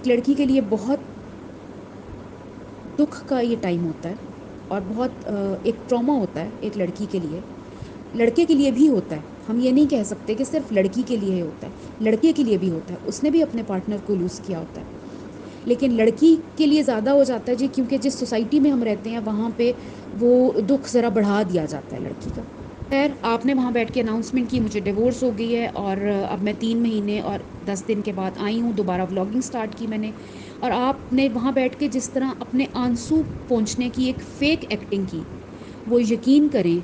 ایک لڑکی کے لیے بہت دکھ کا یہ ٹائم ہوتا ہے اور بہت ایک ٹراما ہوتا ہے ایک لڑکی کے لیے. لڑکے کے لیے بھی ہوتا ہے, ہم یہ نہیں کہہ سکتے کہ صرف لڑکی کے لیے ہوتا ہے, لڑکے کے لیے بھی ہوتا ہے, اس نے بھی اپنے پارٹنر کو لوز کیا ہوتا ہے. لیکن لڑکی کے لیے زیادہ ہو جاتا ہے جی, کیونکہ جس سوسائٹی میں ہم رہتے ہیں وہاں پہ وہ دکھ ذرا بڑھا دیا جاتا ہے لڑکی کا. خیر, آپ نے وہاں بیٹھ کے اناؤنسمنٹ کی مجھے ڈیورس ہو گئی ہے, اور اب میں 3 مہینے اور 10 دن کے بعد آئی ہوں, دوبارہ ولاگنگ سٹارٹ کی میں نے. اور آپ نے وہاں بیٹھ کے جس طرح اپنے آنسو پہنچنے کی ایک فیک ایکٹنگ کی, وہ یقین کریں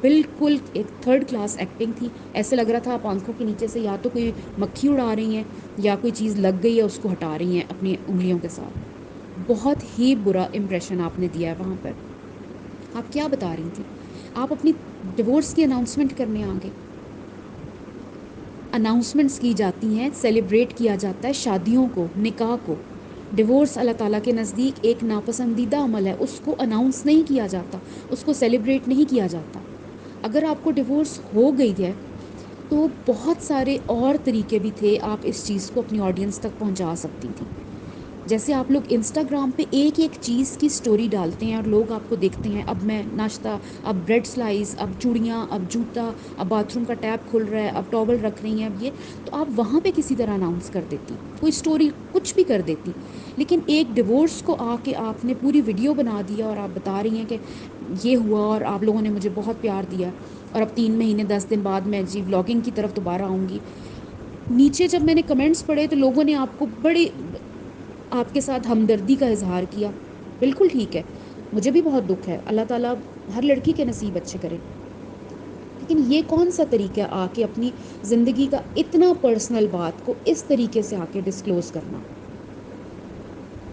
بالکل ایک تھرڈ کلاس ایکٹنگ تھی. ایسے لگ رہا تھا آپ آنکھوں کے نیچے سے یا تو کوئی مکھی اڑا رہی ہیں یا کوئی چیز لگ گئی ہے اس کو ہٹا رہی ہیں اپنی انگلیوں کے ساتھ. بہت ہی برا امپریشن آپ نے دیا ہے وہاں پر. آپ کیا بتا رہی تھیں؟ آپ اپنی ڈیورس کی اناؤنسمنٹ کرنے آ گئے. اناؤنسمنٹس کی جاتی ہیں, سیلیبریٹ کیا جاتا ہے شادیوں کو, نکاح کو. ڈیورس اللہ تعالیٰ کے نزدیک ایک ناپسندیدہ عمل ہے, اس کو اناؤنس نہیں کیا جاتا, اس کو سیلیبریٹ نہیں کیا جاتا. اگر آپ کو ڈیورس ہو گئی ہے تو بہت سارے اور طریقے بھی تھے, آپ اس چیز کو اپنی آڈینس تک پہنچا سکتی تھیں. جیسے آپ لوگ انسٹاگرام پہ ایک ایک چیز کی سٹوری ڈالتے ہیں اور لوگ آپ کو دیکھتے ہیں, اب میں ناشتہ, اب بریڈ سلائس, اب چوڑیاں, اب جوتا, اب باتھ روم کا ٹیپ کھل رہا ہے, اب ٹاول رکھ رہی ہیں, اب یہ تو آپ وہاں پہ کسی طرح اناؤنس کر دیتی, کوئی سٹوری کچھ بھی کر دیتی. لیکن ایک ڈیورس کو آ کے آپ نے پوری ویڈیو بنا دیا اور آپ بتا رہی ہیں کہ یہ ہوا اور آپ لوگوں نے مجھے بہت پیار دیا, اور اب 3 مہینے 10 دن بعد میں جی ولاگنگ کی طرف دوبارہ آؤں گی. نیچے جب میں نے کمنٹس پڑھے تو لوگوں نے آپ کو بڑی آپ کے ساتھ ہمدردی کا اظہار کیا. بالکل ٹھیک ہے, مجھے بھی بہت دکھ ہے, اللہ تعالیٰ ہر لڑکی کے نصیب اچھے کرے. لیکن یہ کون سا طریقہ آ کے اپنی زندگی کا اتنا پرسنل بات کو اس طریقے سے آ کے ڈسکلوز کرنا,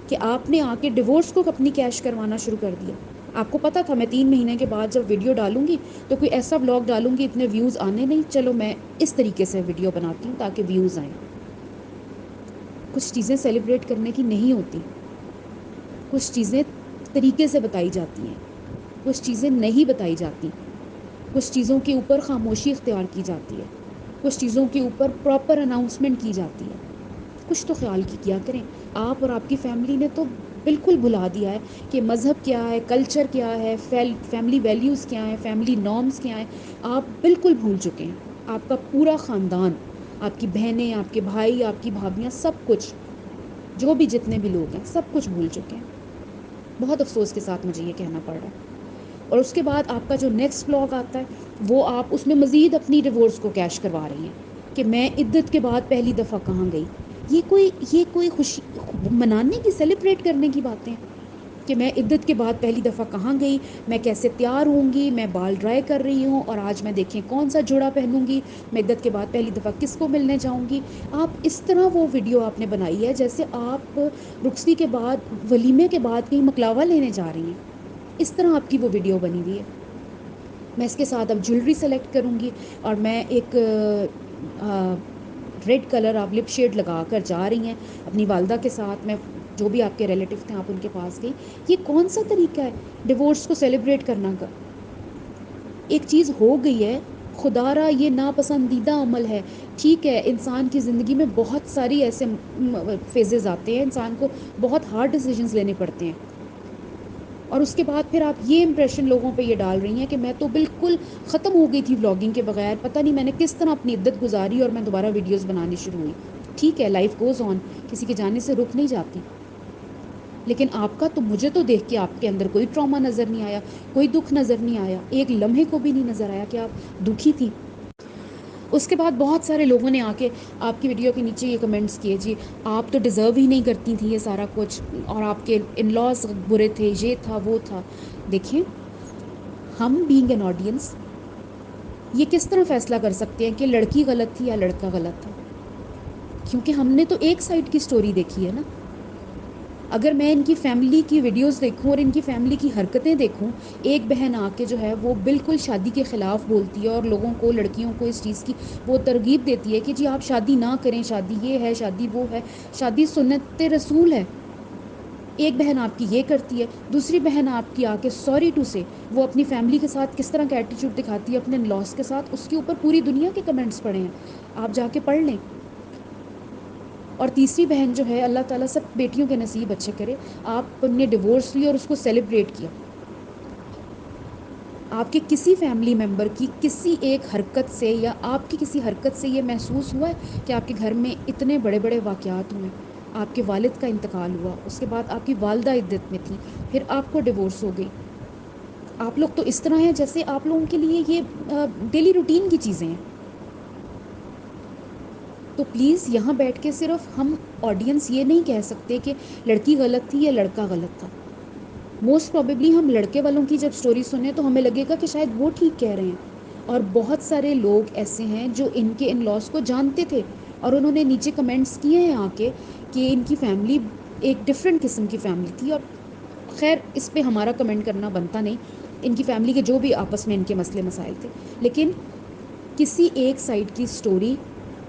کہ آپ نے آ کے ڈیورس کو اپنی کیش کروانا شروع کر دیا. آپ کو پتا تھا میں 3 مہینے کے بعد جب ویڈیو ڈالوں گی تو کوئی ایسا ولاگ ڈالوں گی اتنے ویوز آنے نہیں, چلو میں اس طریقے سے ویڈیو بناتی ہوں تاکہ ویوز آئیں. کچھ چیزیں سیلیبریٹ کرنے کی نہیں ہوتی, کچھ چیزیں طریقے سے بتائی جاتی ہیں, کچھ چیزیں نہیں بتائی جاتی, کچھ چیزوں کے اوپر خاموشی اختیار کی جاتی ہے, کچھ چیزوں کے اوپر پراپر اناؤنسمنٹ کی جاتی ہے. کچھ تو خیال کی کیا کریں. آپ اور آپ کی فیملی نے تو بالکل بھلا دیا ہے کہ مذہب کیا ہے, کلچر کیا ہے, فیملی ویلیوز کیا ہیں, فیملی نارمز کیا ہیں. آپ بالکل بھول چکے ہیں. آپ کا پورا خاندان, آپ کی بہنیں, آپ کے بھائی, آپ کی بھابھیاں, سب کچھ, جو بھی جتنے بھی لوگ ہیں سب کچھ بھول چکے ہیں. بہت افسوس کے ساتھ مجھے یہ کہنا پڑ رہا ہے. اور اس کے بعد آپ کا جو نیکسٹ بلاگ آتا ہے وہ آپ اس میں مزید اپنی ڈیورس کو کیش کروا رہی ہیں کہ میں عدت کے بعد پہلی دفعہ کہاں گئی. یہ کوئی خوشی منانے کی, سیلیبریٹ کرنے کی باتیں کہ میں عدت کے بعد پہلی دفعہ کہاں گئی, میں کیسے تیار ہوں گی, میں بال ڈرائی کر رہی ہوں اور آج میں دیکھیں کون سا جوڑا پہنوں گی, میں عدت کے بعد پہلی دفعہ کس کو ملنے جاؤں گی. آپ اس طرح وہ ویڈیو آپ نے بنائی ہے جیسے آپ رخصتی کے بعد, ولیمے کے بعد کہیں مکلاوا لینے جا رہی ہیں. اس طرح آپ کی وہ ویڈیو بنی ہوئی ہے. میں اس کے ساتھ اب جویلری سلیکٹ کروں گی اور میں ایک ریڈ کلر آپ لپ شیڈ لگا کر جا رہی ہیں اپنی والدہ کے ساتھ, میں جو بھی آپ کے ریلیٹیو تھے آپ ان کے پاس گئی. یہ کون سا طریقہ ہے ڈیورس کو سیلیبریٹ کرنا کا؟ ایک چیز ہو گئی ہے, خدا را یہ ناپسندیدہ عمل ہے. ٹھیک ہے, انسان کی زندگی میں بہت ساری ایسے فیزز آتے ہیں, انسان کو بہت ہارڈ ڈیسیجنز لینے پڑتے ہیں, اور اس کے بعد پھر آپ یہ امپریشن لوگوں پہ یہ ڈال رہی ہیں کہ میں تو بالکل ختم ہو گئی تھی ولاگنگ کے بغیر, پتہ نہیں میں نے کس طرح اپنی عدت گزاری اور میں دوبارہ ویڈیوز بنانی شروع ہوئی. ٹھیک ہے, لائف گوز آن, کسی کے جانے سے رک نہیں جاتی. لیکن آپ کا تو, مجھے تو دیکھ کے آپ کے اندر کوئی ٹراما نظر نہیں آیا, کوئی دکھ نظر نہیں آیا, ایک لمحے کو بھی نہیں نظر آیا کہ آپ دکھی تھی. اس کے بعد بہت سارے لوگوں نے آ کے آپ کی ویڈیو کے نیچے یہ کمنٹس کیے, جی آپ تو ڈیزرو ہی نہیں کرتی تھیں یہ سارا کچھ, اور آپ کے ان لاز برے تھے, یہ تھا وہ تھا. دیکھیں, ہم بینگ این آڈینس یہ کس طرح فیصلہ کر سکتے ہیں کہ لڑکی غلط تھی یا لڑکا غلط تھا؟ کیونکہ ہم نے تو ایک سائڈ کی سٹوری دیکھی ہے نا. اگر میں ان کی فیملی کی ویڈیوز دیکھوں اور ان کی فیملی کی حرکتیں دیکھوں, ایک بہن آ کے جو ہے وہ بالکل شادی کے خلاف بولتی ہے اور لوگوں کو, لڑکیوں کو اس چیز کی وہ ترغیب دیتی ہے کہ جی آپ شادی نہ کریں, شادی یہ ہے, شادی وہ ہے, شادی سنت رسول ہے. ایک بہن آپ کی یہ کرتی ہے, دوسری بہن آپ کی آ کے سوری ٹو سے وہ اپنی فیملی کے ساتھ کس طرح کا ایٹیٹیوڈ دکھاتی ہے اپنے لاس کے ساتھ, اس کے اوپر پوری دنیا کے کمنٹس پڑھے ہیں, آپ جا کے پڑھ لیں. اور تیسری بہن جو ہے، اللہ تعالیٰ سب بیٹیوں کے نصیب اچھے کرے، آپ نے ڈیورس لی اور اس کو سیلیبریٹ کیا. آپ کے کسی فیملی ممبر کی کسی ایک حرکت سے یا آپ کی کسی حرکت سے یہ محسوس ہوا ہے کہ آپ کے گھر میں اتنے بڑے بڑے واقعات ہوئے؟ آپ کے والد کا انتقال ہوا، اس کے بعد آپ کی والدہ عدت میں تھی، پھر آپ کو ڈیورس ہو گئی. آپ لوگ تو اس طرح ہیں جیسے آپ لوگوں کے لیے یہ ڈیلی روٹین کی چیزیں ہیں. تو پلیز یہاں بیٹھ کے صرف ہم آڈینس یہ نہیں کہہ سکتے کہ لڑکی غلط تھی یا لڑکا غلط تھا. موسٹ پروبیبلی ہم لڑکے والوں کی جب سٹوری سنیں تو ہمیں لگے گا کہ شاید وہ ٹھیک کہہ رہے ہیں، اور بہت سارے لوگ ایسے ہیں جو ان کے ان لاس کو جانتے تھے اور انہوں نے نیچے کمنٹس کیے ہیں آ کے کہ ان کی فیملی ایک ڈفرینٹ قسم کی فیملی تھی. اور خیر اس پہ ہمارا کمنٹ کرنا بنتا نہیں، ان کی فیملی کے جو بھی آپس میں ان کے مسئلے مسائل تھے، لیکن کسی ایک سائڈ کی سٹوری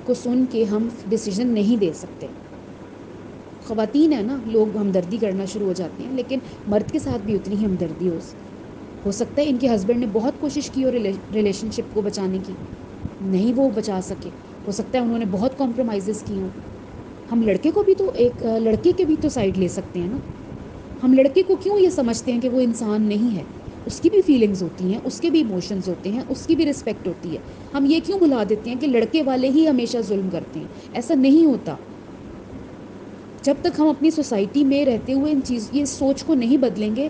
کو سن کے ہم ڈیسیجن نہیں دے سکتے. خواتین ہیں نا، لوگ ہمدردی کرنا شروع ہو جاتے ہیں، لیکن مرد کے ساتھ بھی اتنی ہی ہمدردی ہو سکتا ہے ان کے ہسبینڈ نے بہت کوشش کی اور ریلیشن شپ کو بچانے کی، نہیں وہ بچا سکے. ہو سکتا ہے انہوں نے بہت کمپرومائزز کی ہوں. ہم لڑکے کو بھی تو ایک لڑکے کے بھی تو سائڈ لے سکتے ہیں نا. ہم لڑکے کو کیوں یہ سمجھتے ہیں کہ وہ انسان نہیں ہے؟ اس کی بھی فیلنگز ہوتی ہیں، اس کے بھی ایموشنز ہوتے ہیں، اس کی بھی رسپیکٹ ہوتی ہے. ہم یہ کیوں بھلا دیتے ہیں کہ لڑکے والے ہی ہمیشہ ظلم کرتے ہیں؟ ایسا نہیں ہوتا. جب تک ہم اپنی سوسائٹی میں رہتے ہوئے یہ سوچ کو نہیں بدلیں گے،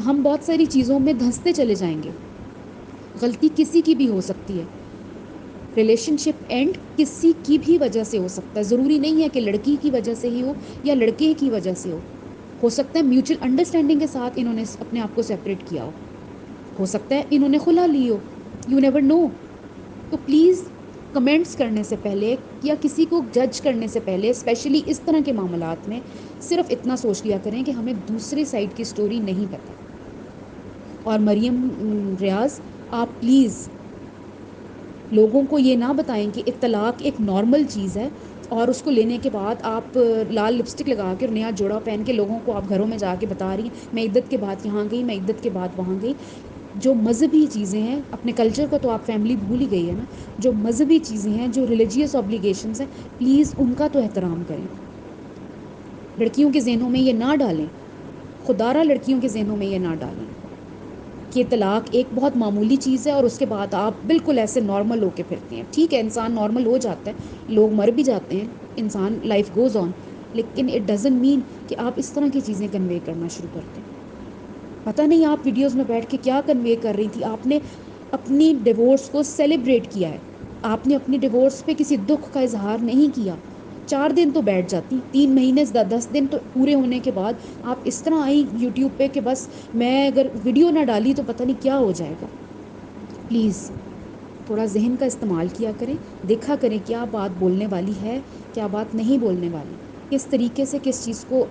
ہم بہت ساری چیزوں میں دھنستے چلے جائیں گے. غلطی کسی کی بھی ہو سکتی ہے. ریلیشن شپ اینڈ کسی کی بھی وجہ سے ہو سکتا ہے. ضروری نہیں ہے کہ لڑکی کی وجہ سے ہی ہو یا لڑکے کی وجہ سے ہو سکتا ہے میوچل انڈرسٹینڈنگ کے ساتھ انہوں نے اپنے آپ کو سیپریٹ کیا ہو سکتا ہے انہوں نے خلا لی ہو. You never know. تو پلیز کمنٹس کرنے سے پہلے یا کسی کو جج کرنے سے پہلے، اسپیشلی اس طرح کے معاملات میں، صرف اتنا سوچ لیا کریں کہ ہمیں دوسرے سائڈ کی سٹوری نہیں پتہ. اور مریم ریاض، آپ پلیز لوگوں کو یہ نہ بتائیں کہ اطلاق ایک نارمل چیز ہے اور اس کو لینے کے بعد آپ لال لپسٹک لگا کے اور نیا جوڑا پہن کے لوگوں کو آپ گھروں میں جا کے بتا رہی ہیں میں عدت کے بعد یہاں گئی، میں عدت کے بعد وہاں گئی. جو مذہبی چیزیں ہیں، اپنے کلچر کو تو آپ فیملی بھول ہی گئی ہے نا. جو مذہبی چیزیں ہیں، جو ریلیجیس اوبلیگیشنز ہیں، پلیز ان کا تو احترام کریں. لڑکیوں کے ذہنوں میں یہ نہ ڈالیں، خدارہ لڑکیوں کے ذہنوں میں یہ نہ ڈالیں کہ طلاق ایک بہت معمولی چیز ہے اور اس کے بعد آپ بالکل ایسے نارمل ہو کے پھرتے ہیں. ٹھیک ہے، انسان نارمل ہو جاتا ہے، لوگ مر بھی جاتے ہیں، انسان لائف گوز آن، لیکن اٹ ڈزنٹ مین کہ آپ اس طرح کی چیزیں کنوے کرنا شروع کرتے ہیں. پتہ نہیں آپ ویڈیوز میں بیٹھ کے کیا کنوے کر رہی تھی. آپ نے اپنی ڈیورس کو سیلیبریٹ کیا ہے، آپ نے اپنی ڈیورس پہ کسی دکھ کا اظہار نہیں کیا. 4 دن تو بیٹھ جاتی، 3 مہینے 10 دن تو پورے ہونے کے بعد آپ اس طرح آئی یوٹیوب پہ کہ بس میں اگر ویڈیو نہ ڈالی تو پتہ نہیں کیا ہو جائے گا. پلیز تھوڑا ذہن کا استعمال کیا کریں، دیکھا کریں کیا بات بولنے والی ہے، کیا بات نہیں بولنے والی، کس طریقے سے کس چیز کو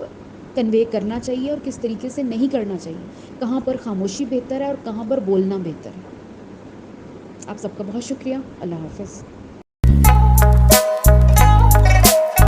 کنوے کرنا چاہیے اور کس طریقے سے نہیں کرنا چاہیے، کہاں پر خاموشی بہتر ہے اور کہاں پر بولنا بہتر ہے. آپ سب کا بہت شکریہ. اللہ حافظ.